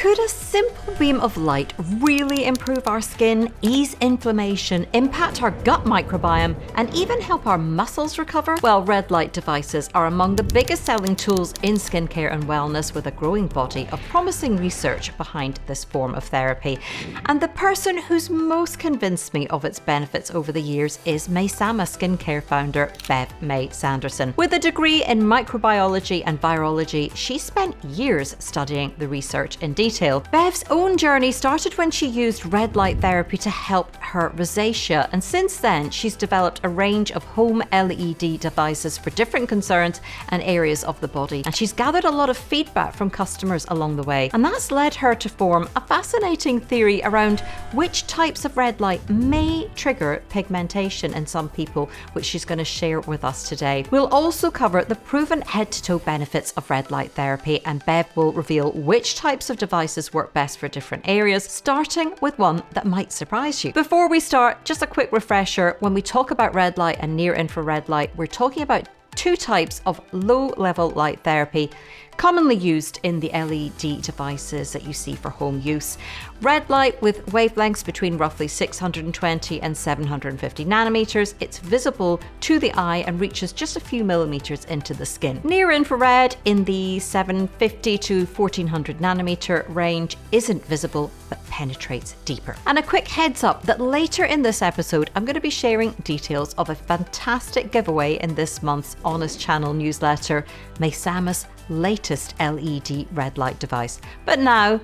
Could a simple beam of light really improve our skin, ease inflammation, impact our gut microbiome, and even help our muscles recover? Well, red light devices are among the biggest selling tools in skincare and wellness, with a growing body of promising research behind this form of therapy. And the person who's most convinced me of its benefits over the years is Maysama skincare founder Bev May Sanderson. With a degree in microbiology and virology, she spent years studying the research in detail. Bev's own journey started when she used red light therapy to help her rosacea, and since then she's developed a range of home LED devices for different concerns and areas of the body, and she's gathered a lot of feedback from customers along the way, and that's led her to form a fascinating theory around which types of red light may trigger pigmentation in some people, which she's going to share with us today. We'll also cover the proven head-to-toe benefits of red light therapy, and Bev will reveal which types of devices work best for different areas, starting with one that might surprise you. Before we start, just a quick refresher. When we talk about red light and near infrared light, we're talking about two types of low-level light therapy commonly used in the LED devices that you see for home use. Red light with wavelengths between roughly 620 and 750 nanometers. It's visible to the eye and reaches just a few millimeters into the skin. Near infrared in the 750 to 1400 nanometer range isn't visible but penetrates deeper. And a quick heads up that later in this episode, I'm going to be sharing details of a fantastic giveaway in this month's Honest Channel newsletter, Maysama's latest LED red light device. But now,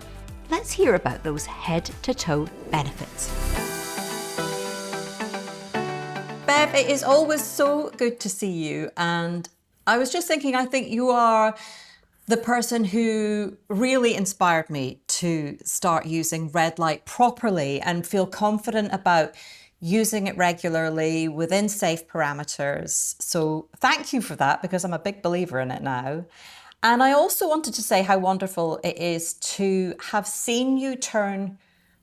let's hear about those head-to-toe benefits. Bev, it is always so good to see you, and I was just thinking, I think you are the person who really inspired me to start using red light properly and feel confident about using it regularly within safe parameters. So thank you for that, because I'm a big believer in it now. And I also wanted to say how wonderful it is to have seen you turn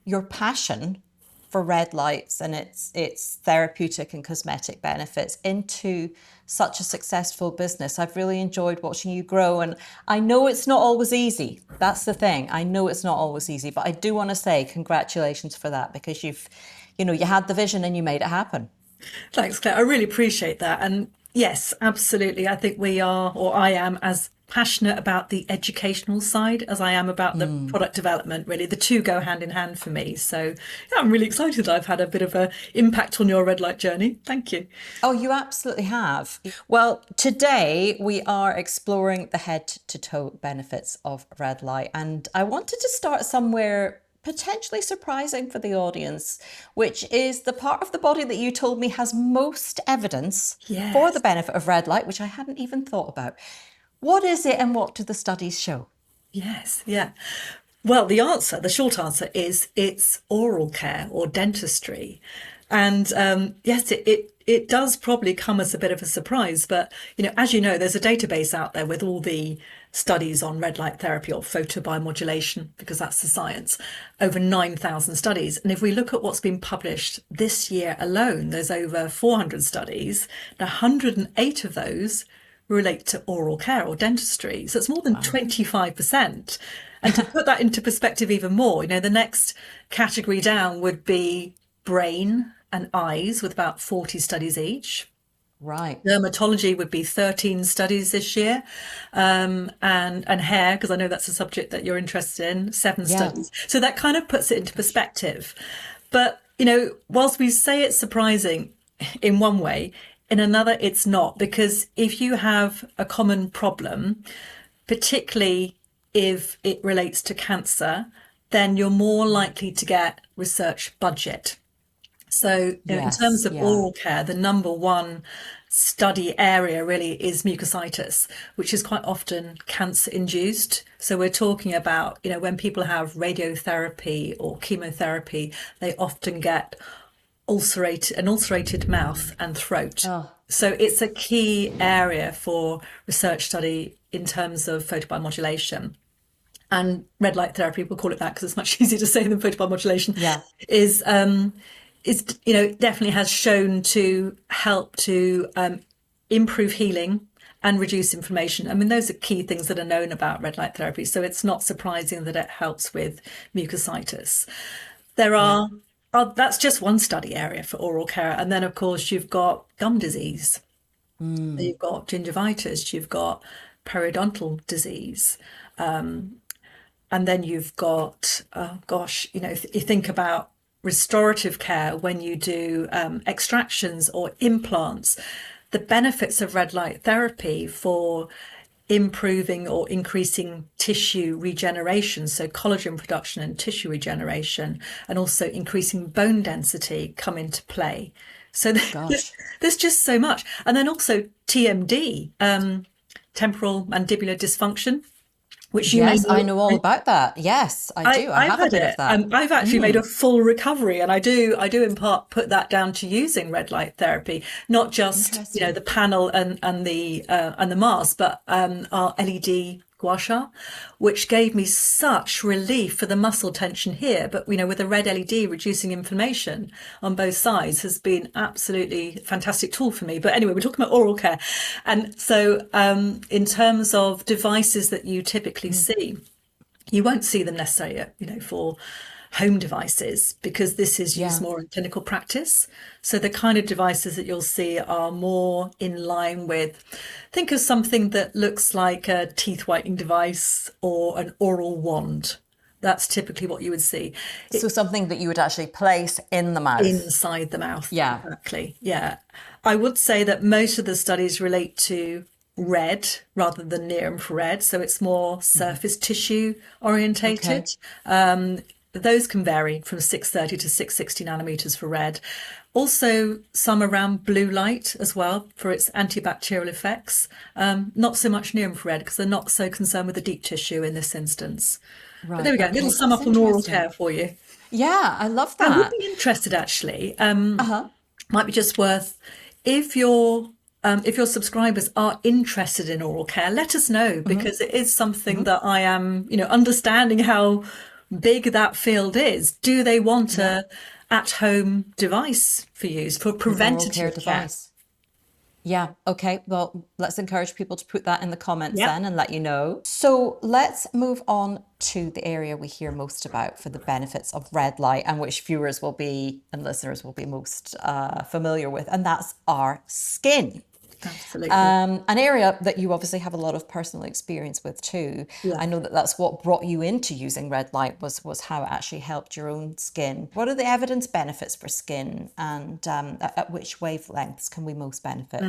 your passion for red lights and its therapeutic and cosmetic benefits into such a successful business. I've really enjoyed watching you grow, and I know it's not always easy. That's the thing. I know it's not always easy, but I do want to say congratulations for that, because you had the vision and you made it happen. Thanks, Claire. I really appreciate that. And yes, absolutely. I think we are, or I am, as passionate about the educational side as I am about the product development. Really, the two go hand in hand for me. So yeah, I'm really excited that I've had a bit of an impact on your red light journey. Thank you. Oh, you absolutely have. Well, today we are exploring the head-to-toe benefits of red light, and I wanted to start somewhere potentially surprising for the audience, which is the part of the body that you told me has most evidence for the benefit of red light, which I hadn't even thought about. What is it, and what do the studies show? Yes, yeah. Well, the short answer is it's oral care or dentistry. And yes, it does probably come as a bit of a surprise, but as you know, there's a database out there with all the studies on red light therapy or photobiomodulation, because that's the science, over 9,000 studies. And if we look at what's been published this year alone, there's over 400 studies. Now, 108 of those relate to oral care or dentistry. So it's more than 25%. And to put that into perspective even more, the next category down would be brain and eyes, with about 40 studies each. Right. Dermatology would be 13 studies this year. And hair, because I know that's a subject that you're interested in, 7 studies. So that kind of puts it into perspective. But, whilst we say it's surprising in one way, in another, it's not, because if you have a common problem, particularly if it relates to cancer, then you're more likely to get research budget. So in terms of oral care, the number one study area really is mucositis, which is quite often cancer induced. So we're talking about, when people have radiotherapy or chemotherapy, they often get an ulcerated mouth and throat. So it's a key area for research study in terms of photobiomodulation. And red light therapy, we'll call it that because it's much easier to say than photobiomodulation, is definitely has shown to help to improve healing and reduce inflammation. I mean, those are key things that are known about red light therapy. So it's not surprising that it helps with mucositis. There are, that's just one study area for oral care. And then, of course, you've got gum disease, you've got gingivitis, you've got periodontal disease. And then you've got, oh gosh, you know, if you think about restorative care, when you do extractions or implants, the benefits of red light therapy for improving or increasing tissue regeneration, so collagen production and tissue regeneration, and also increasing bone density come into play. So there's just so much. And then also TMD, temporal mandibular dysfunction, which you Yes, may know. I know all about that. Yes, I do. I I've have a had bit it. of that. I've actually made a full recovery, and I do in part put that down to using red light therapy, not just Interesting. the panel and the mask, but our LED gua sha, which gave me such relief for the muscle tension here. But with the red LED reducing inflammation on both sides has been absolutely fantastic tool for me. But anyway, we're talking about oral care, and so in terms of devices that you typically see, you won't see them necessarily, for home devices, because this is used more in clinical practice. So the kind of devices that you'll see are more in line with, think of something that looks like a teeth whitening device or an oral wand. That's typically what you would see. So something that you would actually place in the mouth. Inside the mouth. Yeah. Exactly. Yeah. I would say that most of the studies relate to red rather than near infrared, so it's more surface tissue orientated. Those can vary from 630 to 660 nanometers for red. Also some around blue light as well for its antibacterial effects. Not so much near infrared because they're not so concerned with the deep tissue in this instance. Right. But there we go, a little sum up on oral care for you. Yeah, I love I would that. be interested actually, might be just worth, if your subscribers are interested in oral care, let us know, because it is something that I am, understanding how big that field is. Do they want a at-home device for use for preventative Oral care care? device. Yeah. Okay. Well, let's encourage people to put that in the comments then and let you know. So let's move on to the area we hear most about for the benefits of red light, and which viewers will be and listeners will be most familiar with, and that's our skin. Absolutely. An area that you obviously have a lot of personal experience with too. Yeah. I know that that's what brought you into using red light was how it actually helped your own skin. What are the evidence benefits for skin, and at which wavelengths can we most benefit?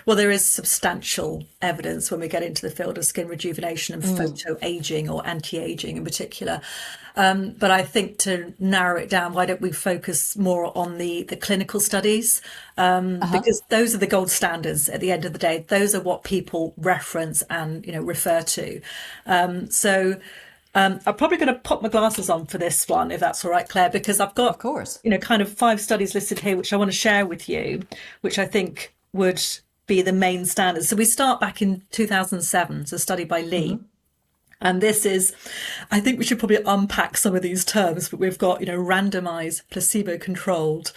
Well, there is substantial evidence when we get into the field of skin rejuvenation and photo-aging or anti-aging in particular. But I think to narrow it down, why don't we focus more on the clinical studies? Because those are the gold standards at the end of the day. Those are what people reference and refer to. So I'm probably going to pop my glasses on for this one, if that's all right, Claire, because I've got, Of course. kind of 5 studies listed here, which I want to share with you, which I think would be the main standards. So we start back in 2007, it's a study by Lee. And this is, I think we should probably unpack some of these terms, but we've got, randomized, placebo-controlled,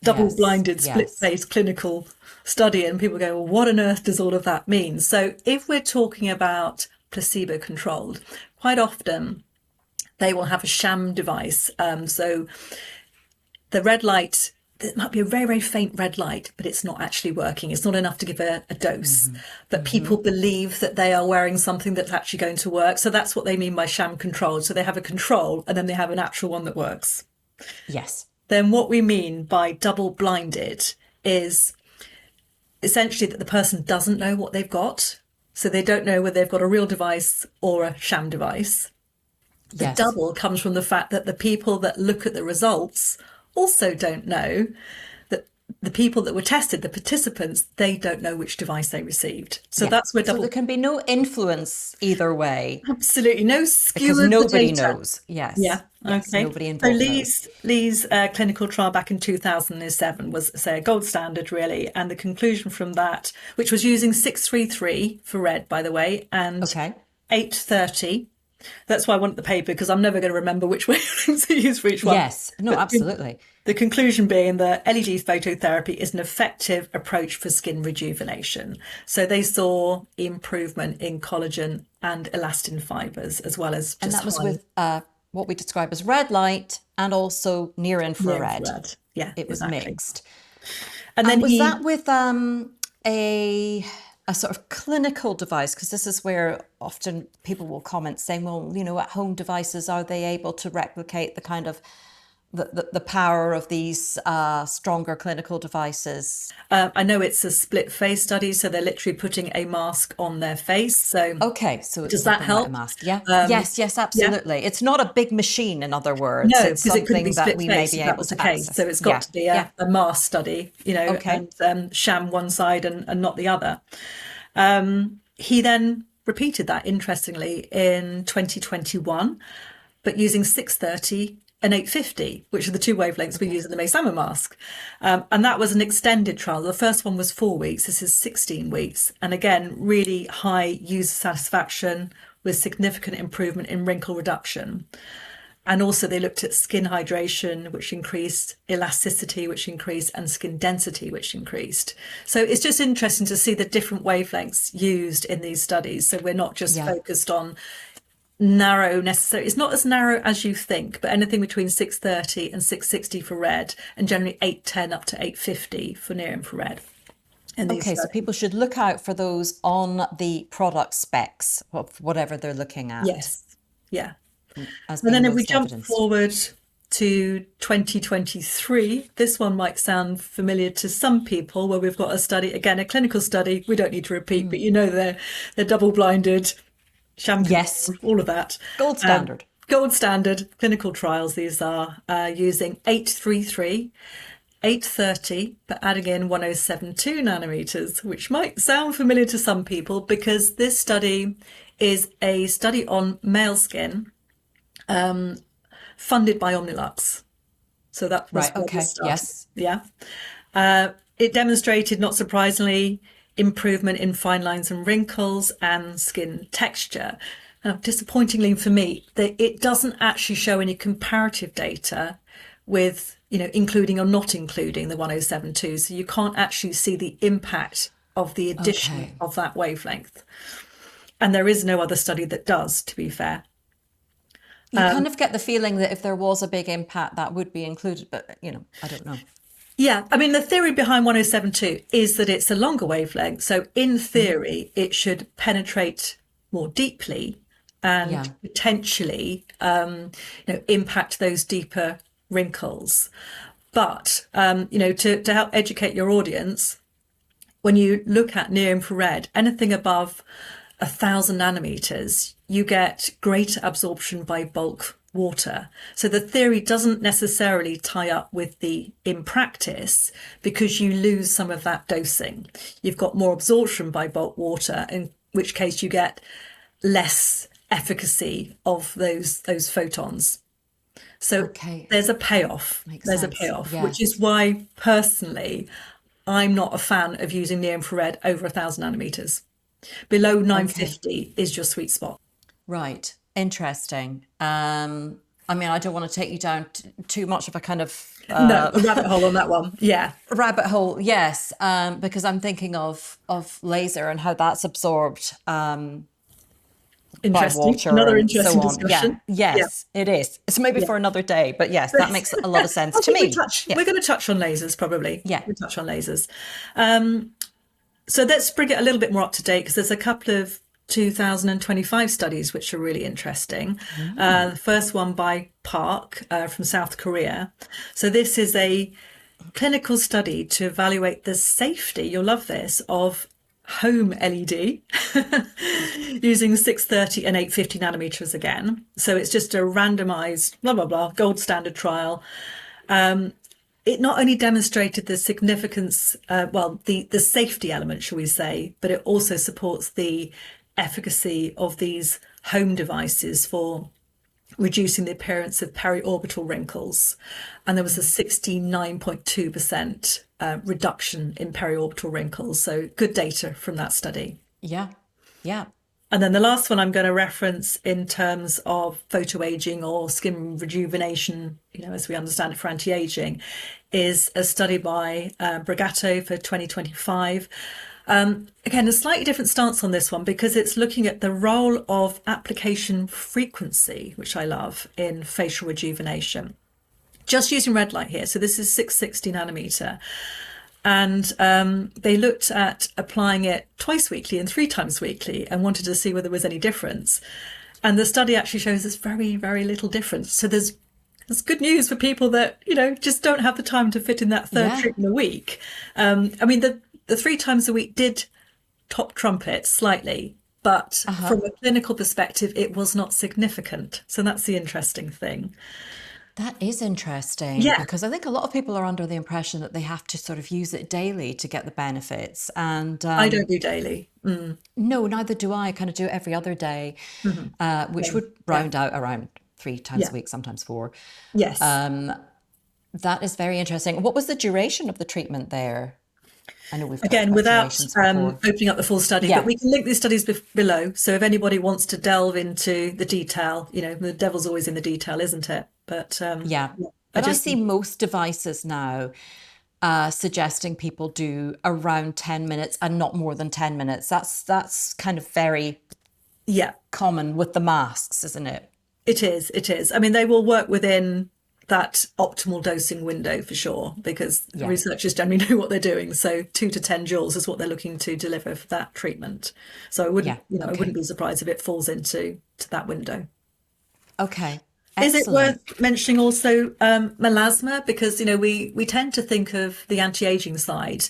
double-blinded, split-phase clinical study. And people go, well, what on earth does all of that mean? So if we're talking about placebo-controlled, quite often they will have a sham device. So the red light, it might be a very, very faint red light, but it's not actually working. It's not enough to give a dose. But people believe that they are wearing something that's actually going to work. So that's what they mean by sham controlled. So they have a control and then they have an actual one that works. Yes. Then what we mean by double blinded is essentially that the person doesn't know what they've got. So they don't know whether they've got a real device or a sham device. The double comes from the fact that the people that look at the results also don't know, that the people that were tested, the participants, they don't know which device they received. So that's where double. So there can be no influence either way. Absolutely no skew Because of nobody the data. knows. Yes. Yeah. Yes, Okay. nobody So involved knows. Lee's clinical trial back in 2007 was, say, a gold standard, really. And the conclusion from that, which was using 633 for red, by the way, and 830 That's why I want the paper, because I'm never going to remember which wavelengths are used for each one. Yes, no, absolutely. The conclusion being that LED phototherapy is an effective approach for skin rejuvenation. So they saw improvement in collagen and elastin fibers, as well as just And that was with what we describe as red light and also near infrared. Yeah, it was mixed. And then was that with a sort of clinical device? Because this is where often people will comment saying, well, you know, at home devices, are they able to replicate the kind of the power of these stronger clinical devices? I know it's a split face study, so they're literally putting a mask on their face. So okay, so does that help? Like a mask? Yeah. Yes, absolutely. Yeah. It's not a big machine, in other words. No, it's because it couldn't be something split that we face may be if that able was the to case. access. So it's got to be a mask study, you know, and sham one side and not the other. He then repeated that, interestingly, in 2021, but using 630 and 850, which are the two wavelengths we use in the May Summer mask. And that was an extended trial. The first one was 4 weeks. This is 16 weeks. And again, really high user satisfaction with significant improvement in wrinkle reduction. And also they looked at skin hydration, which increased, elasticity, which increased, and skin density, which increased. So it's just interesting to see the different wavelengths used in these studies. So we're not just focused on narrow necessarily. It's not as narrow as you think, but anything between 630 and 660 for red, and generally 810 up to 850 for near infrared. Okay, so people should look out for those on the product specs of whatever they're looking at. Yes, yeah. And then if we jump forward to 2023, this one might sound familiar to some people, where we've got a study, again, a clinical study. We don't need to repeat, but you know, they're double-blinded, sham, all of that. Gold standard. Gold standard clinical trials. These are using 833, 830, but adding in 1072 nanometers, which might sound familiar to some people, because this study is a study on male skin, funded by Omnilux. So that was right. Okay. Yes. Yeah. It demonstrated, not surprisingly, improvement in fine lines and wrinkles and skin texture. Now, disappointingly for me, that it doesn't actually show any comparative data with, you know, including or not including the 1072. So you can't actually see the impact of the addition of that wavelength. And there is no other study that does, to be fair. You kind of get the feeling that if there was a big impact, that would be included, but, you know, I don't know. Yeah, I mean, the theory behind 1072 is that it's a longer wavelength. So in theory, it should penetrate more deeply and potentially, impact those deeper wrinkles. But, to help educate your audience, when you look at near infrared, anything above 1,000 nanometers, you get greater absorption by bulk water. So the theory doesn't necessarily tie up with the in practice, because you lose some of that dosing. You've got more absorption by bulk water, in which case you get less efficacy of those photons. So there's a payoff. Which is why personally I'm not a fan of using near infrared over 1,000 nanometers. Below 950 is your sweet spot. Right. Interesting. I mean, I don't want to take you down too much of a kind of a rabbit hole on that one. Yeah, rabbit hole. Yes, because I'm thinking of laser and how that's absorbed by water. Another and interesting so on. discussion. Yeah. Yes, it is. It's maybe for another day, but yes, that makes a lot of sense to me. We're going to touch on lasers probably. Yeah, we'll touch on lasers. So let's bring it a little bit more up to date, because there's a couple of 2025 studies which are really interesting. The first one by Park from South Korea. So this is a clinical study to evaluate the safety, you'll love this, of home LED using 630 and 850 nanometers again. So it's just a randomized, gold standard trial. It not only demonstrated the significance, the safety element, shall we say, but it also supports the efficacy of these home devices for reducing the appearance of periorbital wrinkles. And there was a 69.2% reduction in periorbital wrinkles. So good data from that study. Yeah. And then the last one I'm going to reference in terms of photoaging or skin rejuvenation, as we understand it for anti-aging, is a study by Brigato for 2025. Again, a slightly different stance on this one because it's looking at the role of application frequency, which I love, in facial rejuvenation. Just using red light here. So this is 660 nanometer. And they looked at applying it twice weekly and 3 times weekly and wanted to see whether there was any difference. And the study actually shows there's very, very little difference. So there's good news for people that, just don't have the time to fit in that third treatment a week. The 3 times a week did top trumpet slightly, but from a clinical perspective, it was not significant. So that's the interesting thing. That is interesting because I think a lot of people are under the impression that they have to sort of use it daily to get the benefits. And I don't do daily. No, neither do I. I kind of do it every other day, which would round out around 3 times a week, sometimes 4. Yes. That is very interesting. What was the duration of the treatment there? I know we've again without opening up the full study, but we can link these studies below. So if anybody wants to delve into the detail, the devil's always in the detail, isn't it? But but I see most devices now suggesting people do around 10 minutes and not more than 10 minutes. That's kind of very common with the masks, isn't it? It is. I mean, they will work within that optimal dosing window for sure, because researchers generally know what they're doing. So 2 to 10 joules is what they're looking to deliver for that treatment. So I wouldn't, I wouldn't be surprised if it falls into that window. Okay. Excellent. Is it worth mentioning also melasma? Because, we tend to think of the anti-aging side,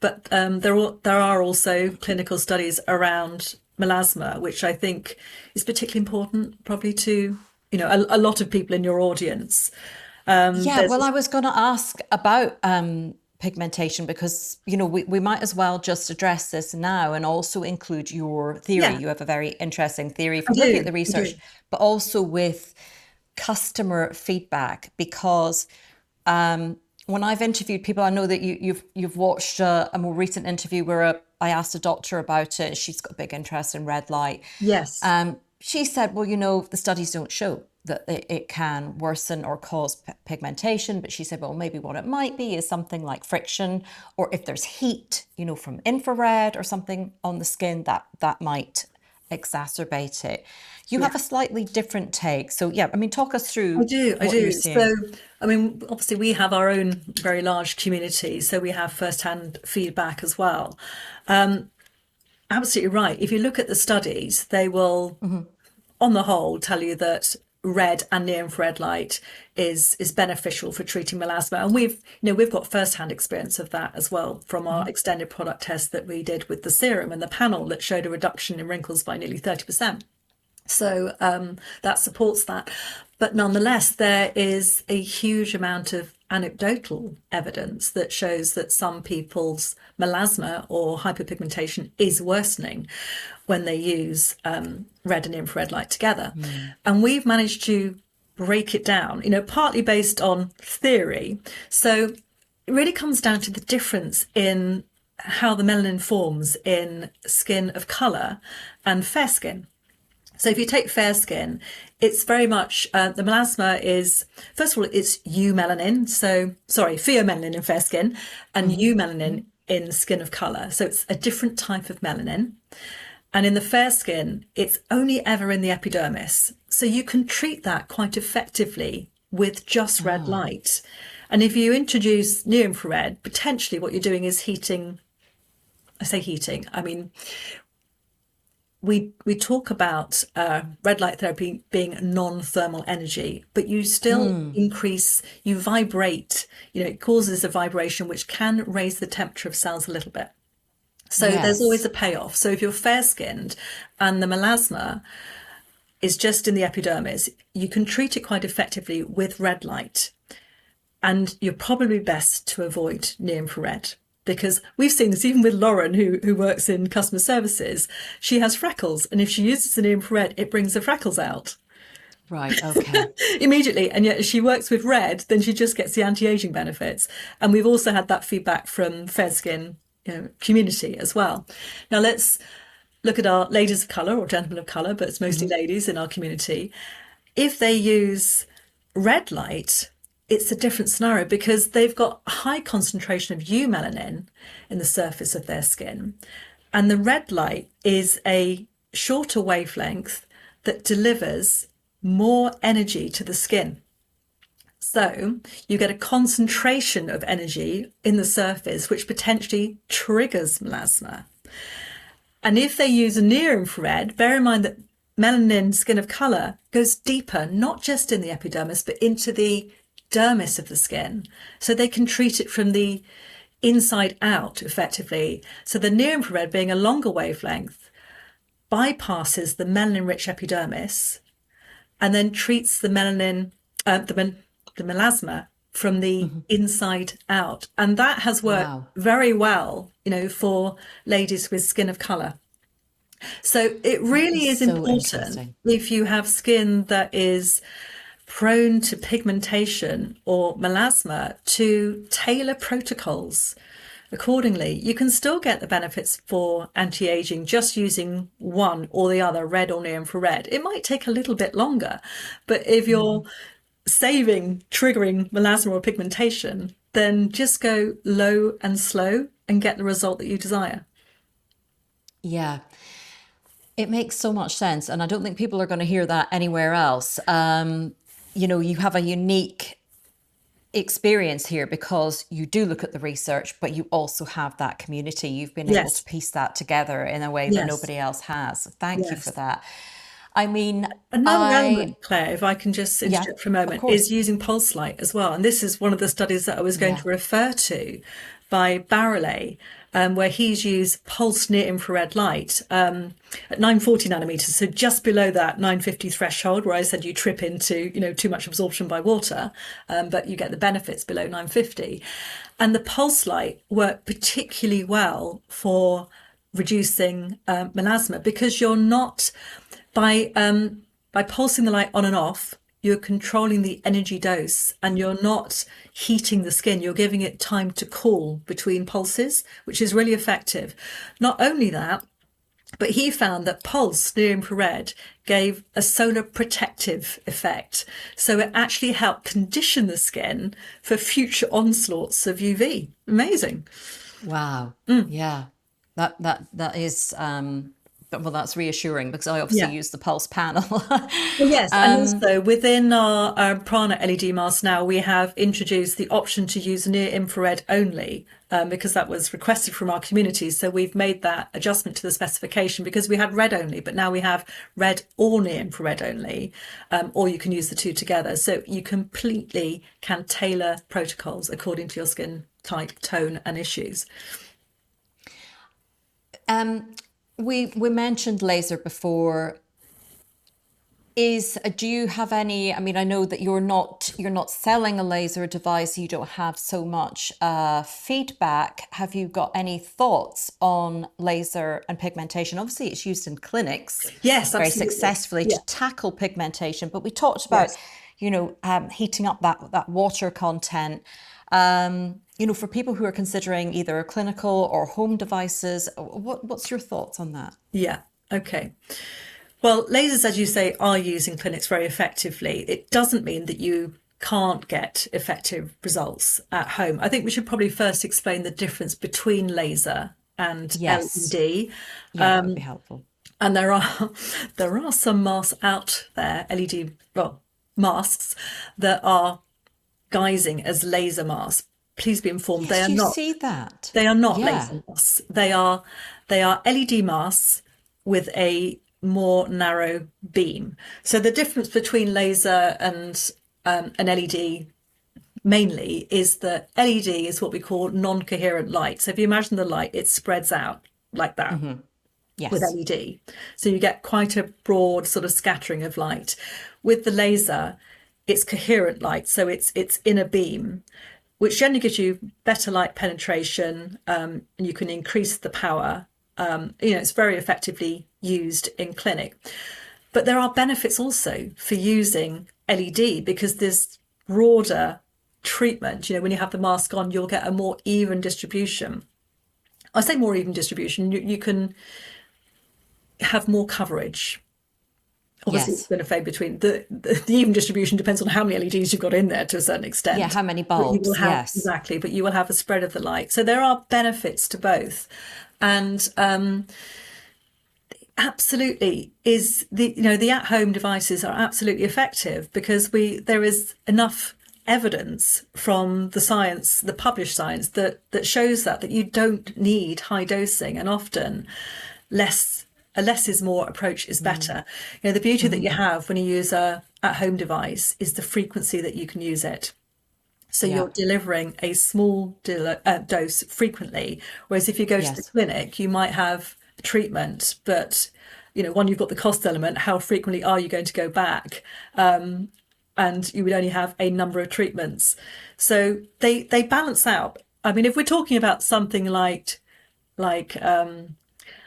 but there are also clinical studies around melasma, which I think is particularly important probably to, a lot of people in your audience. Well, I was going to ask about pigmentation because, we might as well just address this now and also include your theory. You have a very interesting theory from looking at the research, but also with customer feedback, because when I've interviewed people, I know that you've watched a more recent interview where I asked a doctor about it. She's got a big interest in red light. Yes. She said, well, the studies don't show that it can worsen or cause pigmentation. But she said, well, maybe what it might be is something like friction, or if there's heat, from infrared or something on the skin, that might exacerbate it. You have a slightly different take. So, talk us through. I do. So, obviously we have our own very large community, so we have firsthand feedback as well. Absolutely right. If you look at the studies, they will, on the whole, tell you that red and near infrared light is beneficial for treating melasma, and we've got first-hand experience of that as well from our extended product test that we did with the serum and the panel that showed a reduction in wrinkles by nearly 30%. So that supports that. But nonetheless, there is a huge amount of anecdotal evidence that shows that some people's melasma or hyperpigmentation is worsening when they use red and infrared light together. And we've managed to break it down, partly based on theory. So it really comes down to the difference in how the melanin forms in skin of colour and fair skin. So if you take fair skin, it's very much, the melasma is, first of all, it's pheomelanin in fair skin and eumelanin in skin of colour. So it's a different type of melanin. And in the fair skin, it's only ever in the epidermis. So you can treat that quite effectively with just red light. And if you introduce near infrared, potentially what you're doing is heating. I say heating, I mean, we talk about red light therapy being non-thermal energy, but you still you vibrate, it causes a vibration which can raise the temperature of cells a little bit. So there's always a payoff. So if you're fair-skinned and the melasma is just in the epidermis, you can treat it quite effectively with red light. And you're probably best to avoid near infrared, because we've seen this even with Lauren, who works in customer services. She has freckles, and if she uses the near infrared, it brings the freckles out. Right, okay. Immediately. And yet if she works with red, then she just gets the anti-aging benefits. And we've also had that feedback from fair skin community as well. Now let's look at our ladies of colour or gentlemen of colour, but it's mostly ladies in our community, if they use red light, it's a different scenario because they've got a high concentration of eumelanin in the surface of their skin. And the red light is a shorter wavelength that delivers more energy to the skin. So you get a concentration of energy in the surface, which potentially triggers melasma. And if they use a near infrared, bear in mind that melanin, skin of colour, goes deeper, not just in the epidermis, but into the dermis of the skin. So they can treat it from the inside out effectively. So the near infrared, being a longer wavelength, bypasses the melanin-rich epidermis and then treats the melanin, the melasma from the inside out. And that has worked very well, for ladies with skin of colour. So it really is so important if you have skin that is prone to pigmentation or melasma to tailor protocols accordingly. You can still get the benefits for anti-aging just using one or the other, red or near infrared. It might take a little bit longer, but if you're saving triggering melasma or pigmentation, then just go low and slow and get the result that you desire. Yeah. It makes so much sense. And I don't think people are going to hear that anywhere else. You have a unique experience here because you do look at the research, but you also have that community. You've been able to piece that together in a way that nobody else has. Thank you for that. I mean, another element, Claire, if I can just interject for a moment, course. is using pulse light as well. And this is one of the studies that I was going to refer to by Barrelay, where he's used pulse near infrared light at 940 nanometers, so just below that 950 threshold where I said you trip into too much absorption by water, but you get the benefits below 950. And the pulse light worked particularly well for reducing melasma because you're not by pulsing the light on and off, you're controlling the energy dose and you're not heating the skin. You're giving it time to cool between pulses, which is really effective. Not only that, but he found that pulse near infrared gave a solar protective effect. So it actually helped condition the skin for future onslaughts of UV. Amazing. Wow. Yeah. That is well, that's reassuring because I obviously use the pulse panel. Yes, and also within our Prana LED mask now, we have introduced the option to use near infrared only because that was requested from our community. So we've made that adjustment to the specification because we had red only, but now we have red or near infrared only, or you can use the two together. So you completely can tailor protocols according to your skin type, tone and issues. We mentioned laser before. Do you have any? I mean, I know that you're not selling a laser device. You don't have so much feedback. Have you got any thoughts on laser and pigmentation? Obviously, it's used in clinics. Yes, very absolutely. successfully to tackle pigmentation. But we talked about, heating up that water content. For people who are considering either clinical or home devices, what's your thoughts on that? Yeah, okay. Well, lasers, as you say, are used in clinics very effectively. It doesn't mean that you can't get effective results at home. I think we should probably first explain the difference between laser and LED. Yeah, that would be helpful. And there are some masks out there, LED masks that are guising as laser masks. Please be informed, Yes, they are not. See that? They are not laser masks. They are LED masks with a more narrow beam. So the difference between laser and an LED mainly is that LED is what we call non-coherent light. So if you imagine the light, it spreads out like that with LED. So you get quite a broad sort of scattering of light. With the laser, it's coherent light, so it's in a beam, which generally gives you better light penetration, and you can increase the power. It's very effectively used in clinic. But there are benefits also for using LED because there's broader treatment. When you have the mask on, you'll get a more even distribution. I say more even distribution. You can have more coverage. Obviously, Yes. it's going to fade between the even distribution depends on how many LEDs you've got in there to a certain extent. Yeah, how many But you will bulbs? have Yes. exactly, but you will have a spread of the light. So there are benefits to both, and absolutely is the at-home devices are absolutely effective because there is enough evidence from the science, the published science that shows that you don't need high dosing, and often a less is more approach is better. The beauty that you have when you use a at-home device is the frequency that you can use it. So Yeah. you're delivering a small dose frequently, whereas if you go to the Yes. clinic, you might have a treatment, but one, you've got the cost element. How frequently are you going to go back? And you would only have a number of treatments. So they balance out. I mean, if we're talking about something like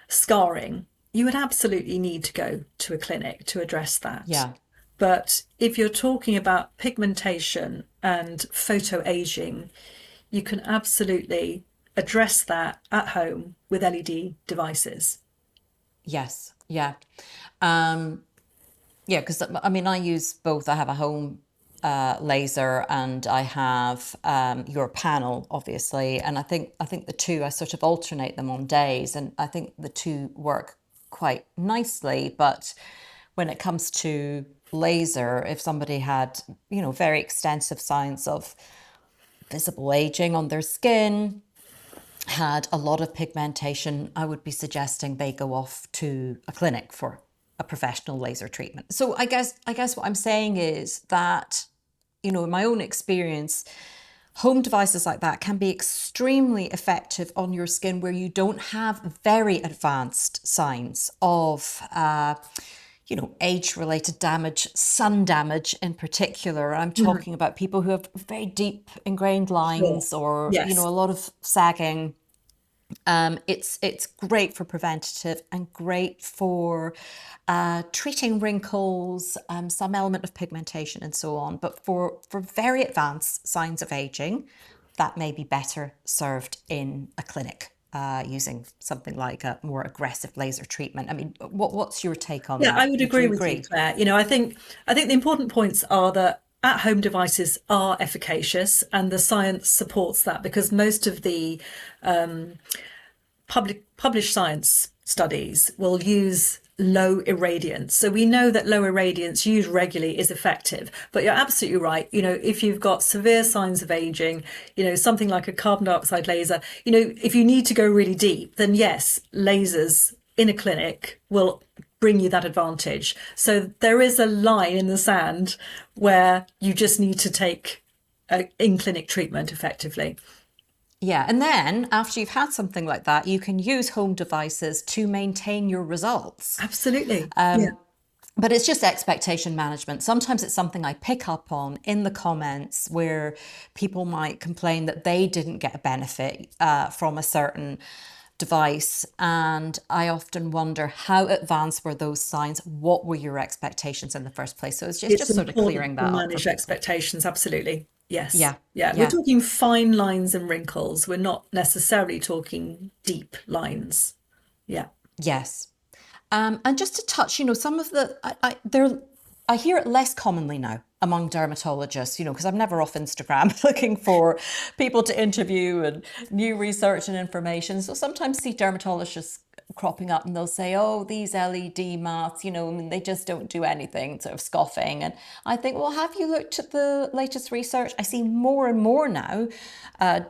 scarring, you would absolutely need to go to a clinic to address that. Yeah. But if you're talking about pigmentation and photoaging, you can absolutely address that at home with LED devices. Yes. Yeah. Yeah, because I mean, I use both. I have a home laser and I have your panel, obviously. And I think the two, I sort of alternate them on days, and I think the two work quite nicely. But when it comes to laser, if somebody had, very extensive signs of visible aging on their skin, had a lot of pigmentation, I would be suggesting they go off to a clinic for a professional laser treatment. So I guess what I'm saying is that, in my own experience, home devices like that can be extremely effective on your skin where you don't have very advanced signs of age-related damage, sun damage in particular. I'm talking about people who have very deep ingrained Sure. lines or, Yes. a lot of sagging. It's great for preventative and great for treating wrinkles, some element of pigmentation and so on. But for very advanced signs of aging, that may be better served in a clinic. Using something like a more aggressive laser treatment. I mean, what's your take on Yeah, I that? would Would you agree with you, agree? Claire. I think the important points are that at-home devices are efficacious, and the science supports that because most of the published science studies will use low irradiance. So we know that low irradiance used regularly is effective. But you're absolutely right. If you've got severe signs of aging, something like a carbon dioxide laser, if you need to go really deep, then yes, lasers in a clinic will bring you that advantage. So there is a line in the sand where you just need to take in-clinic treatment effectively. Yeah, and then after you've had something like that, you can use home devices to maintain your results. Absolutely. Yeah. But it's just expectation management. Sometimes it's something I pick up on in the comments where people might complain that they didn't get a benefit from a certain device. And I often wonder, how advanced were those signs? What were your expectations in the first place? So it's It's just sort of clearing important to that up for manage people. expectations. Absolutely. Yes. Yeah, Yeah. We're yeah. talking fine lines and wrinkles. We're not necessarily talking deep lines. Yeah. Yes. And just to touch, some of the, I hear it less commonly now among dermatologists, because I'm never off Instagram looking for people to interview and new research and information. So sometimes see dermatologists cropping up and they'll say, oh, these LED masks, I mean, they just don't do anything, sort of scoffing. And I think, well, have you looked at the latest research? I see more and more now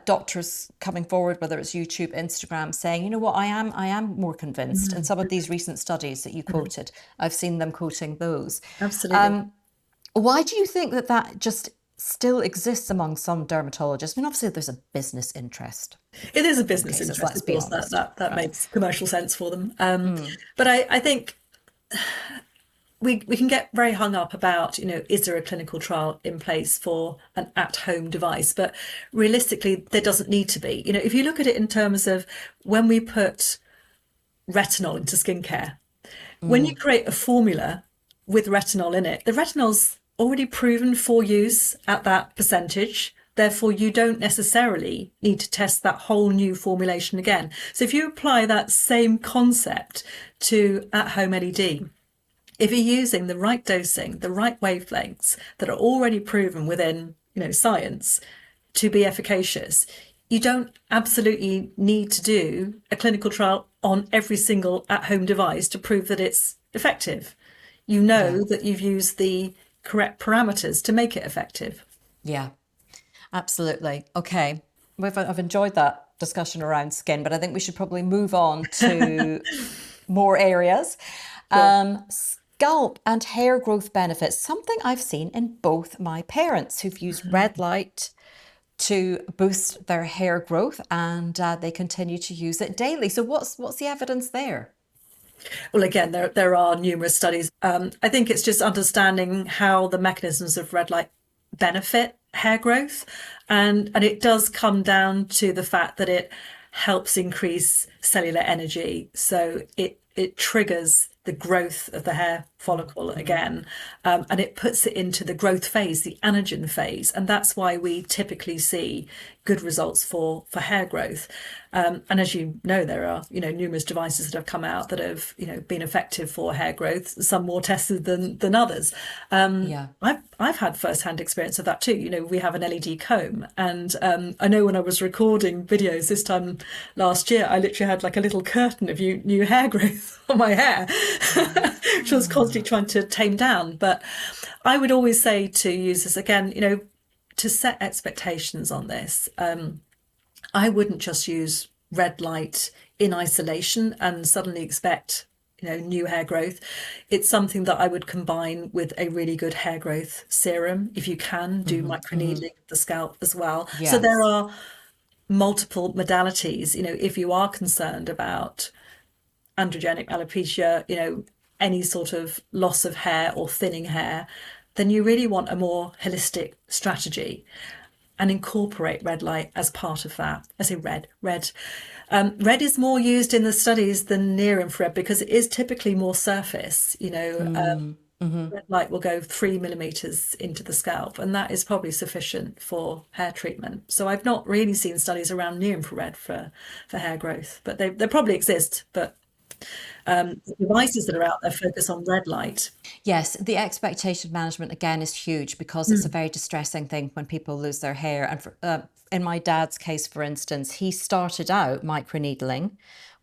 doctors coming forward, whether it's YouTube, Instagram, saying, you know what, I am more convinced. And some of these recent studies that you quoted, I've seen them quoting those. Absolutely. Why do you think that just still exists among some dermatologists? I mean, obviously there's a business interest. It is a business Cases, interest, let's of be course, honest. that Right. makes commercial sense for them. But I think we can get very hung up about, is there a clinical trial in place for an at-home device? But realistically, there doesn't need to be. If you look at it in terms of when we put retinol into skincare, when you create a formula with retinol in it, the retinol's already proven for use at that percentage Therefore, you don't necessarily need to test that whole new formulation again. So if you apply that same concept to at-home LED, if you're using the right dosing, the right wavelengths that are already proven within, science to be efficacious, you don't absolutely need to do a clinical trial on every single at-home device to prove that it's effective. You know that you've used the correct parameters to make it effective. Yeah, absolutely. Okay. I've enjoyed that discussion around skin, but I think we should probably move on to more areas. Scalp and hair growth benefits, something I've seen in both my parents who've used red light to boost their hair growth, and they continue to use it daily. So what's the evidence there? Well, again, there are numerous studies. I think it's just understanding how the mechanisms of red light benefit hair growth, and it does come down to the fact that it helps increase cellular energy. So it triggers the growth of the hair follicle again, and it puts it into the growth phase, the anagen phase, and that's why we typically see good results for hair growth. And as you know, there are numerous devices that have come out that have been effective for hair growth. Some more tested than others. I've had first-hand experience of that too. We have an LED comb, and I know when I was recording videos this time last year, I literally had like a little curtain of new hair growth on my hair, which I was constantly trying to tame down. But I would always say to users again, to set expectations on this. I wouldn't just use red light in isolation and suddenly expect new hair growth. It's something that I would combine with a really good hair growth serum. If you can do microneedling of the scalp as well. Yes. So there are multiple modalities. If you are concerned about androgenic alopecia, any sort of loss of hair or thinning hair, then you really want a more holistic strategy and incorporate red light as part of that. I say red. Red is more used in the studies than near infrared because it is typically more surface. Red light will go 3 millimeters into the scalp, and that is probably sufficient for hair treatment. So I've not really seen studies around near infrared for hair growth, but they probably exist. But the devices that are out there focus on red light. Yes, the expectation management again is huge because it's a very distressing thing when people lose their hair. And in my dad's case, for instance, he started out microneedling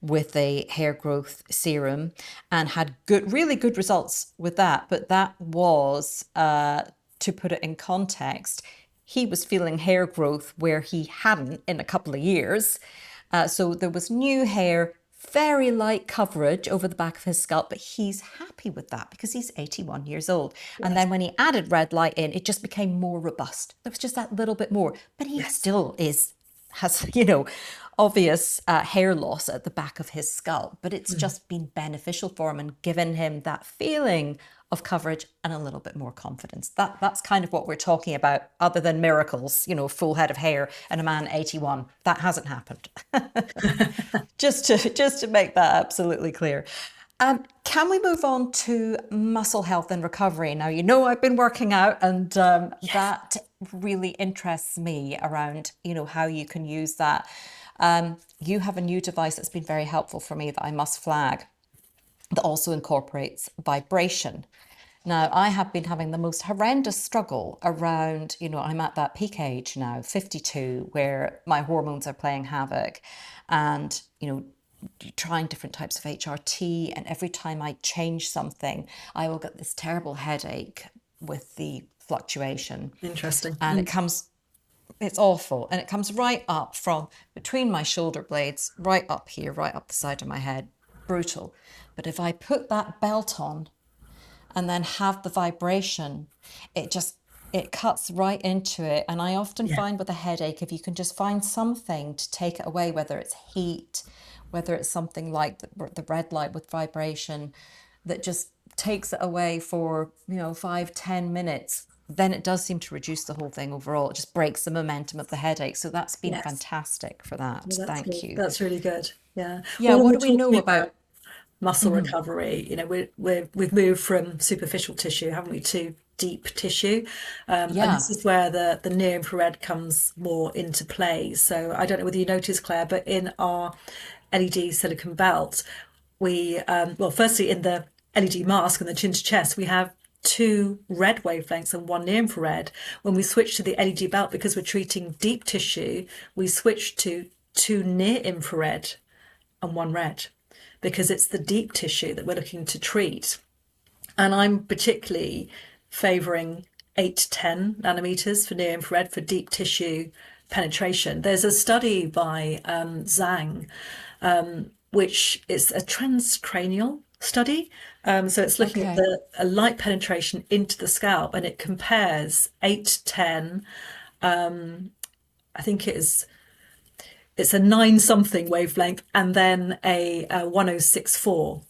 with a hair growth serum and had really good results with that. But that was, to put it in context, he was feeling hair growth where he hadn't in a couple of years. So there was new hair, very light coverage over the back of his scalp, but he's happy with that because he's 81 years old. Yes. And then when he added red light in, it just became more robust. There was just that little bit more, but he still has obvious hair loss at the back of his scalp, but it's just been beneficial for him and given him that feeling of coverage and a little bit more confidence. That's kind of what we're talking about, other than miracles, full head of hair and a man 81. That hasn't happened. just to make that absolutely clear. Can we move on to muscle health and recovery? Now, I've been working out, and that really interests me around, how you can use that. You have a new device that's been very helpful for me that I must flag, that also incorporates vibration. Now, I have been having the most horrendous struggle around, I'm at that peak age now, 52, where my hormones are playing havoc, and, trying different types of HRT. And every time I change something, I will get this terrible headache with the fluctuation. Interesting. And it's awful. And it comes right up from between my shoulder blades, right up here, right up the side of my head. Brutal. But if I put that belt on and then have the vibration, it cuts right into it. And I often find with a headache, if you can just find something to take it away, whether it's heat, whether it's something like the red light with vibration that just takes it away for 5-10 minutes, then it does seem to reduce the whole thing overall. It just breaks the momentum of the headache. So that's been fantastic for that. Well, Thank you. That's really good. Yeah. Yeah. What do we know about? muscle recovery. You know, we've moved from superficial tissue, haven't we, to deep tissue, and this is where the near infrared comes more into play. So I don't know whether you noticed, Claire, but in our LED silicone belt, we well, firstly in the LED mask and the chin to chest, we have 2 red wavelengths and 1 near infrared. When we switch to the LED belt, because we're treating deep tissue, we switch to 2 near infrared and 1 red, because it's the deep tissue that we're looking to treat. And I'm particularly favouring 8 to 10 nanometers for near infrared for deep tissue penetration. There's a study by Zhang, which is a transcranial study. So it's looking at a light penetration into the scalp, and it compares 8 to 10. I think it's a 9 something wavelength, and then a 1064.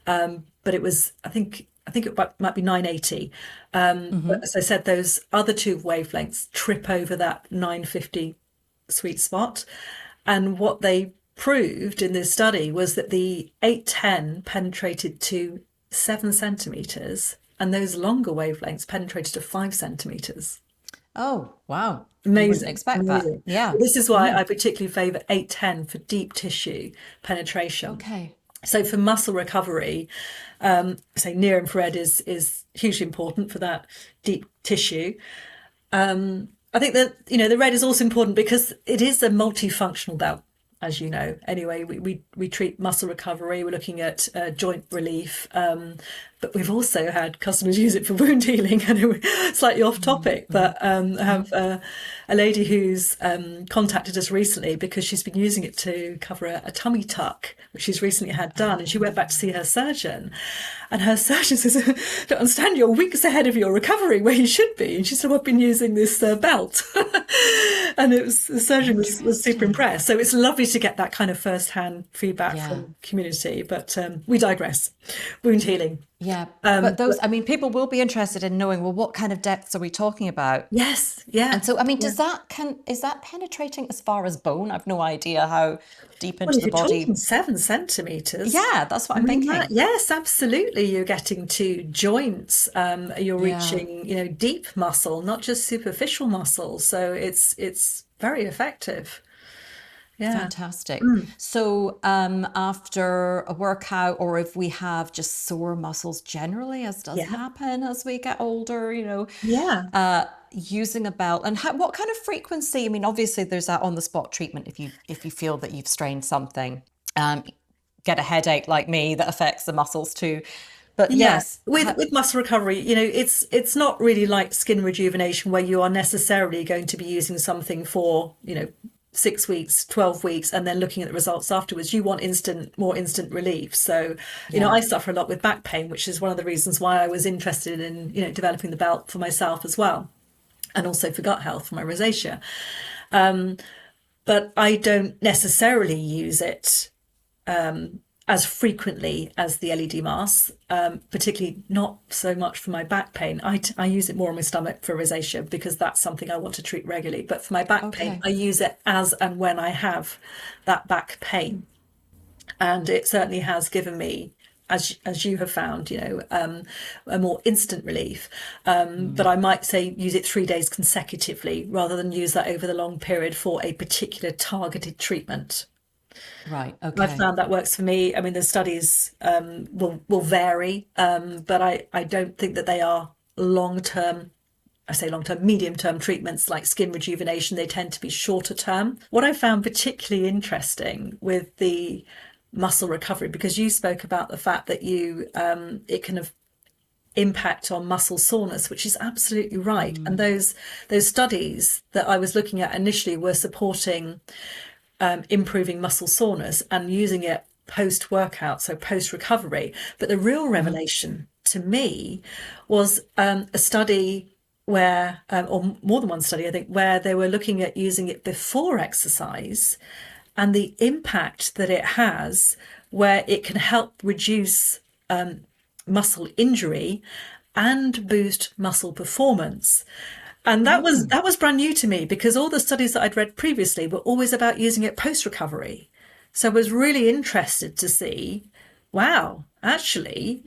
But it was, I think it might be 980. But as I said, those other 2 wavelengths trip over that 950 sweet spot. And what they proved in this study was that the 810 penetrated to 7 centimeters, and those longer wavelengths penetrated to 5 centimeters. Oh, wow. Amazing. Wouldn't expect that. Yeah. This is why I particularly favour 810 for deep tissue penetration. Okay. So for muscle recovery, say near infrared is hugely important for that deep tissue. I think that, you know, the red is also important because it is a multifunctional belt, as you know. Anyway, we treat muscle recovery, we're looking at joint relief, but we've also had customers use it for wound healing. I know we're slightly off topic, but I have a lady who's contacted us recently because she's been using it to cover a tummy tuck, which she's recently had done, and she went back to see her surgeon, and her surgeon says, "I don't understand, you're weeks ahead of your recovery where you should be." And she said, "Well, I've been using this belt." And the surgeon was super impressed. So it's lovely to get that kind of first-hand feedback from community, but we digress. Wound healing. Yeah, but those, I mean, people will be interested in knowing, well, what kind of depths are we talking about? Yes, yeah. And so, I mean, is that penetrating as far as bone? I've no idea how deep into the body. Talking 7 centimeters. Yeah, that's what I'm thinking. Yes, absolutely. You're getting to joints. You're reaching, you know, deep muscle, not just superficial muscle. So it's very effective. Yeah. Fantastic. So after a workout, or if we have just sore muscles generally, as does happen as we get older, you know, using a belt, and what kind of frequency? I mean, obviously there's that on the spot treatment if you feel that you've strained something, get a headache like me that affects the muscles too. But yes, with muscle recovery, you know, it's not really like skin rejuvenation where you are necessarily going to be using something for, you know, 6 weeks, 12 weeks, and then looking at the results afterwards. You want more instant relief. So, you know, I suffer a lot with back pain, which is one of the reasons why I was interested in, you know, developing the belt for myself as well, and also for gut health, for my rosacea. But I don't necessarily use it as frequently as the LED masks, particularly not so much for my back pain. I use it more on my stomach for rosacea because that's something I want to treat regularly. But for my back pain, I use it as and when I have that back pain. And it certainly has given me, as you have found, you know, a more instant relief. But I might say use it 3 days consecutively rather than use that over the long period for a particular targeted treatment. Right. Okay. I found that works for me. I mean, the studies will vary, but I don't think that they are long-term. I say long-term, medium-term treatments like skin rejuvenation. They tend to be shorter term. What I found particularly interesting with the muscle recovery, because you spoke about the fact that it can have impact on muscle soreness, which is absolutely right. And those studies that I was looking at initially were supporting improving muscle soreness and using it post-workout, so post-recovery. But the real revelation to me was a study where, or more than one study, I think, where they were looking at using it before exercise and the impact that it has, where it can help reduce muscle injury and boost muscle performance. And that was brand new to me because all the studies that I'd read previously were always about using it post-recovery. So I was really interested to see, wow, actually,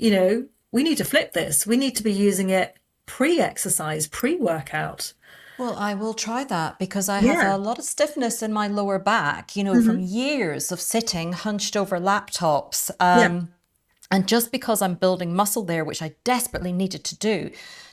we need to flip this. We need to be using it pre-exercise, pre-workout. Well, I will try that because I have Yeah. a lot of stiffness in my lower back, from Hmm. years of sitting hunched over laptops. Yeah. And just because I'm building muscle there, which I desperately needed to do,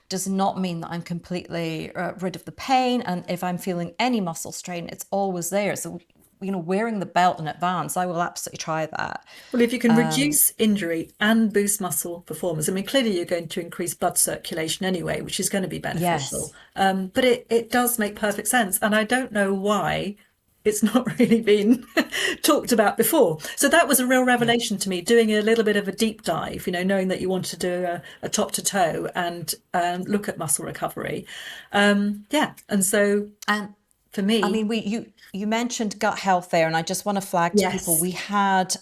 does not mean that I'm completely rid of the pain. And if I'm feeling any muscle strain, it's always there. So, wearing the belt in advance, I will absolutely try that. Well, if you can reduce injury and boost muscle performance, I mean, clearly you're going to increase blood circulation anyway, which is going to be beneficial. Yes. But it does make perfect sense. And I don't know why it's not really been talked about before. So that was a real Yeah. revelation to me, doing a little bit of a deep dive, knowing that you want to do a top to toe and look at muscle recovery. Yeah. And so And for I me, mean, you mentioned gut health there, and I just want to flag to people yes, we had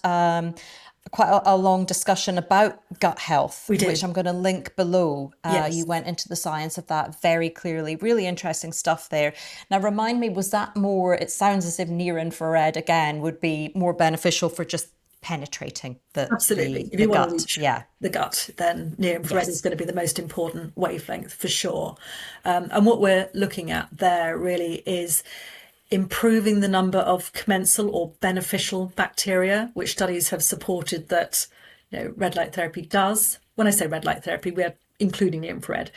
quite a long discussion about gut health, we which did. I'm going to link below. You Yes. went into the science of that very clearly. Really interesting stuff there. Now, remind me, was that more? It sounds as if near infrared again would be more beneficial for just penetrating the Absolutely. If the you want to gut. reach Yeah. the gut, then near infrared is Yes. going to be the most important wavelength for sure. And what we're looking at there really is improving the number of commensal or beneficial bacteria, which studies have supported that red light therapy does. When I say red light therapy, we're including the infrared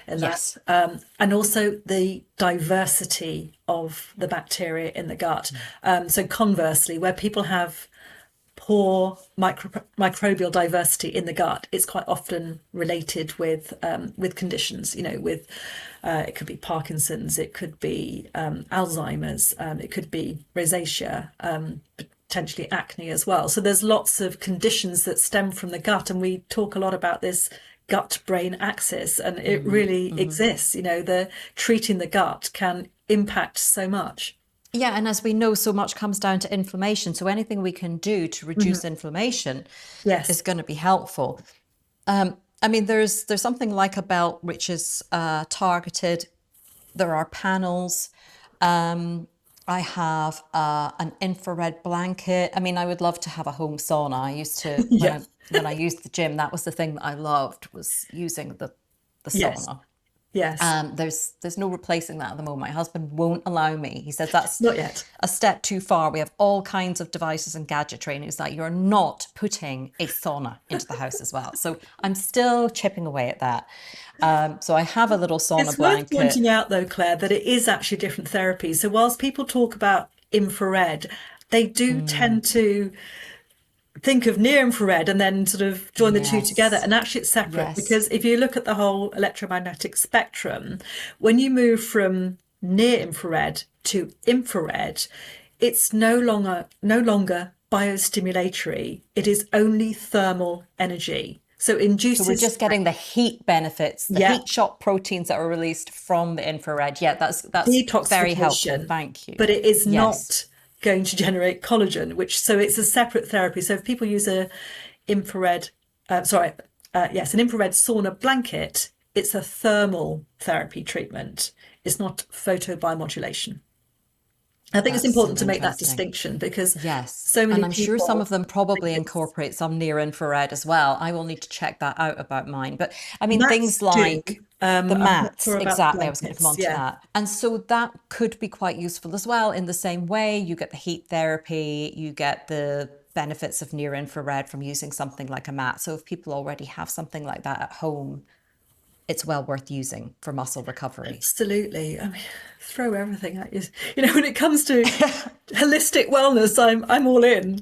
in that. Yes. And also the diversity of the bacteria in the gut. So conversely, where people have poor microbial diversity in the gut, it's quite often related with conditions. With it could be Parkinson's, it could be Alzheimer's, it could be rosacea, potentially acne as well. So there's lots of conditions that stem from the gut, and we talk a lot about this gut brain axis, and it really exists. The treating the gut can impact so much. Yeah, and as we know, so much comes down to inflammation. So anything we can do to Mhm. reduce inflammation is Yes. going to be helpful. I mean, there's something like a belt which is targeted. There are panels. I have an infrared blanket. I mean, I would love to have a home sauna. I used to Yeah. when I used the gym, that was the thing that I loved, was using the Yes. sauna. Yes. There's no replacing that at the moment. My husband won't allow me. He says that's Not yet. a step too far. We have all kinds of devices and gadgetry, and it's like you're not putting a sauna into the house as well. So I'm still chipping away at that. So I have a little sauna It's worth blanket. pointing out, though, Claire, that it is actually different therapies. So whilst people talk about infrared, they do Mm, tend to think of near infrared and then sort of join the two together. yes, And actually, it's separate, yes. because if you look at the whole electromagnetic spectrum, when you move from near infrared to infrared, it's no longer biostimulatory. It is only thermal energy. So So we're induces, just getting the heat benefits, the yeah, heat shock proteins that are released from the infrared. Yeah, that's very helpful. detoxification, Thank you. but it is Yes. not going to generate collagen, so it's a separate therapy. So if people use a infrared, an infrared sauna blanket, it's a thermal therapy treatment. It's not photobiomodulation. I think it's That's so important to make that interesting. distinction, because Yes. so And many I'm sure some of people them think probably it's incorporate some near infrared as well. I will need to check that out about mine. But I mean, things mats do. like the I'm not mats, sure about exactly. I was going to come blankets. on to Yeah. that. And so that could be quite useful as well. In the same way, you get the heat therapy, you get the benefits of near infrared from using something like a mat. So if people already have something like that at home, it's well worth using for muscle recovery. Absolutely. I mean, throw everything at you. When it comes to holistic wellness, I'm all in.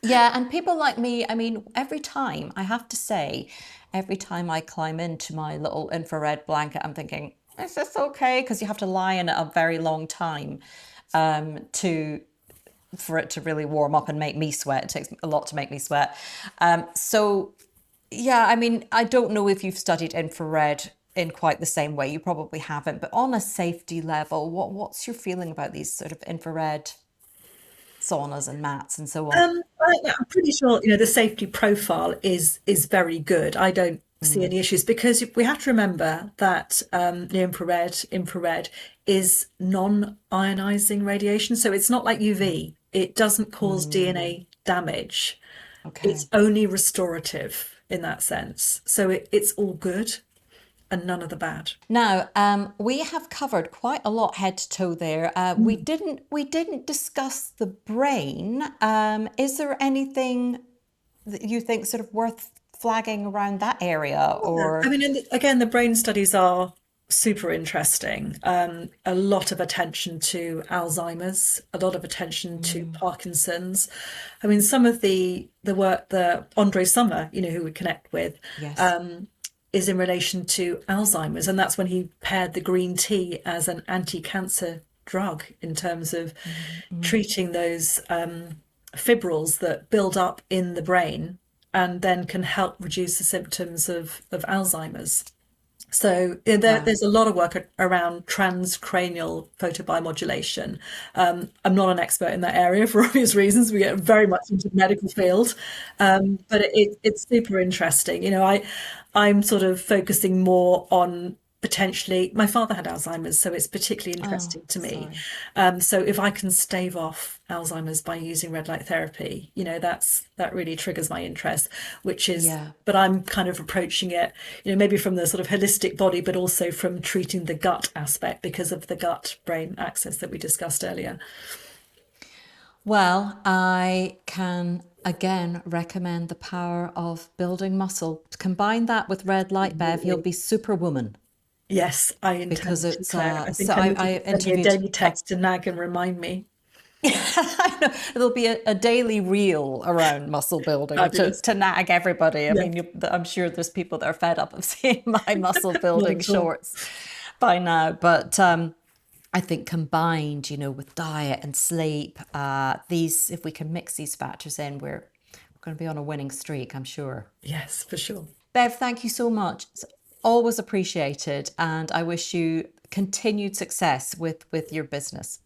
Yeah, and people like me, I mean, every time, I have to say, every time I climb into my little infrared blanket, I'm thinking, is this okay? Because you have to lie in it a very long time to for it to really warm up and make me sweat. It takes a lot to make me sweat. So yeah, I mean, I don't know if you've studied infrared in quite the same way. You probably haven't, but on a safety level, what's your feeling about these sort of infrared saunas and mats and so on? I'm pretty sure the safety profile is very good. I don't see Mm, any issues, because we have to remember that the infrared is non-ionizing radiation, so it's not like UV. It doesn't cause mm. DNA damage. It's only restorative in that sense. So it's all good and none of the bad. Now, we have covered quite a lot head to toe there. We didn't discuss the brain. Is there anything that you think sort of worth flagging around that area? Or I mean, again, the brain studies are super interesting. A lot of attention to Alzheimer's, a lot of attention to Parkinson's. I mean, some of the work that Andre Sommer, who we connect with, is in relation to Alzheimer's, and that's when he paired the green tea as an anti-cancer drug in terms of treating those fibrils that build up in the brain and then can help reduce the symptoms of Alzheimer's. So there's a lot of work around transcranial photobiomodulation. I'm not an expert in that area for obvious reasons. We get very much into the medical field, but it's super interesting. I'm sort of focusing more on potentially, my father had Alzheimer's, so it's particularly interesting to me. So if I can stave off Alzheimer's by using red light therapy, that really triggers my interest, which is, but I'm kind of approaching it, maybe from the sort of holistic body, but also from treating the gut aspect because of the gut brain axis that we discussed earlier. Well, I can again recommend the power of building muscle. Combine that with red light, Bev, you'll be superwoman. Yes, I intend Because to, it's, Claire. I think so I I need to send you a interviewed daily text to nag and remind me. I know. There'll be a daily reel around muscle building to nag everybody. I mean, I'm sure there's people that are fed up of seeing my muscle building shorts by now. But I think combined, with diet and sleep, if we can mix these factors in, we're going to be on a winning streak, I'm sure. Yes, for sure. Bev, thank you so much. It's always appreciated. And I wish you continued success with your business.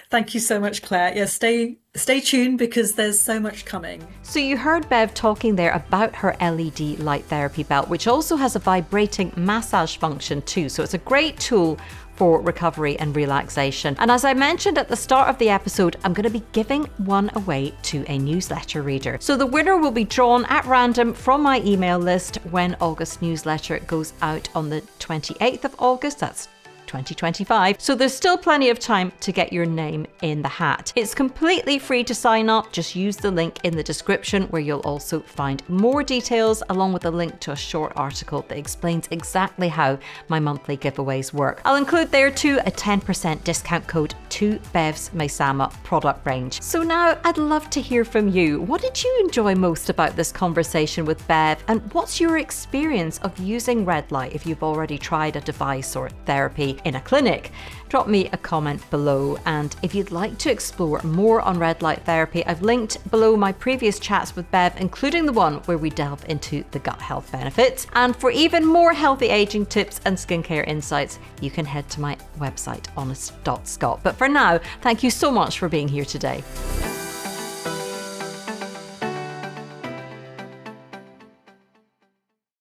Thank you so much, Claire. Yeah, stay tuned because there's so much coming. So you heard Bev talking there about her LED light therapy belt, which also has a vibrating massage function too. So it's a great tool for recovery and relaxation. And as I mentioned at the start of the episode, I'm going to be giving one away to a newsletter reader. So the winner will be drawn at random from my email list when August newsletter goes out on the 28th of August. That's 2025. So there's still plenty of time to get your name in the hat. It's completely free to sign up. Just use the link in the description where you'll also find more details along with a link to a short article that explains exactly how my monthly giveaways work. I'll include there too a 10% discount code to Bev's May Sanderson product range. So now I'd love to hear from you. What did you enjoy most about this conversation with Bev? And what's your experience of using red light if you've already tried a device or therapy in a clinic? Drop me a comment below. And if you'd like to explore more on red light therapy, I've linked below my previous chats with Bev, including the one where we delve into the gut health benefits. And for even more healthy aging tips and skincare insights, you can head to my website, honest.scot. But for now, thank you so much for being here today.